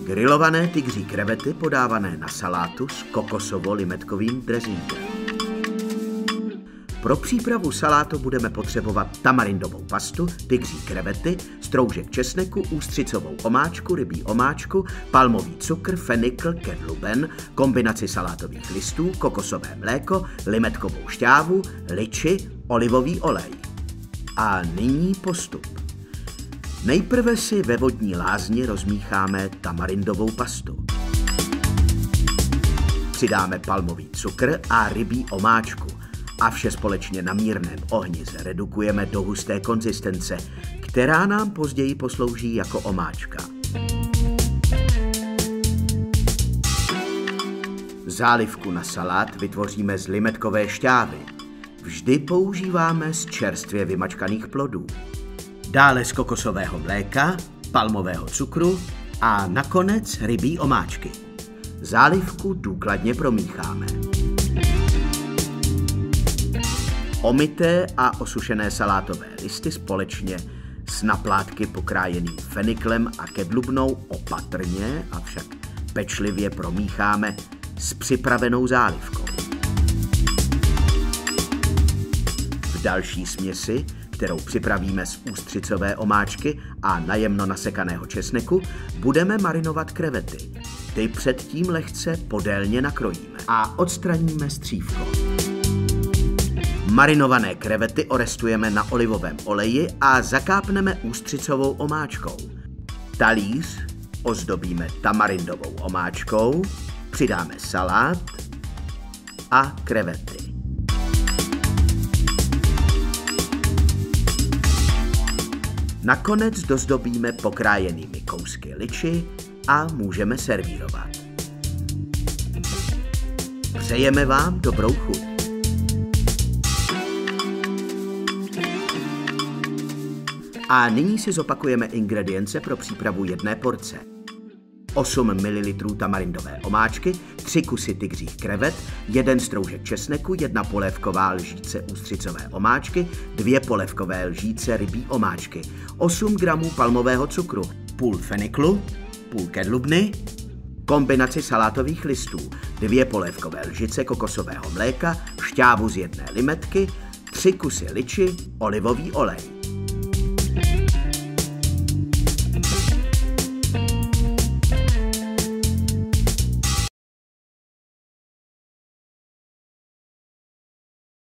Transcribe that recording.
Grilované tygří krevety podávané na salátu s kokosovo-limetkovým dressingem. Pro přípravu salátu budeme potřebovat tamarindovou pastu, tygří krevety, stroužek česneku, ústřicovou omáčku, rybí omáčku, palmový cukr, fenikl, kedluben, kombinaci salátových listů, kokosové mléko, limetkovou šťávu, liči, olivový olej. A nyní postup. Nejprve si ve vodní lázni rozmícháme tamarindovou pastu. Přidáme palmový cukr a rybí omáčku a vše společně na mírném ohni zredukujeme do husté konzistence, která nám později poslouží jako omáčka. Zálivku na salát vytvoříme z limetkové šťávy. Vždy používáme z čerstvě vymačkaných plodů. Dále z kokosového mléka, palmového cukru a nakonec rybí omáčky. Zálivku důkladně promícháme. Omyté a osušené salátové listy společně s naplátky pokrájeným feniklem a kedlubnou opatrně, avšak pečlivě promícháme s připravenou zálivkou. V další směsi, kterou připravíme z ústřicové omáčky a najemno nasekaného česneku, budeme marinovat krevety. Ty předtím lehce podélně nakrojíme a odstraníme střívko. Marinované krevety orestujeme na olivovém oleji a zakápneme ústřicovou omáčkou. Talíř ozdobíme tamarindovou omáčkou, přidáme salát a krevety. Nakonec dozdobíme pokrájenými kousky liči a můžeme servírovat. Přejeme vám dobrou chuť. A nyní si zopakujeme ingredience pro přípravu jedné porce. 8 ml tamarindové omáčky, 3 kusy tygřích krevet, 1 stroužek česneku, 1 polévková lžíce ústřicové omáčky, 2 polévkové lžíce rybí omáčky, 8 gramů palmového cukru, půl feniklu, půl kedlubny, kombinaci salátových listů, 2 polévkové lžice kokosového mléka, šťávu z 1 limetky, 3 kusy liči, olivový olej.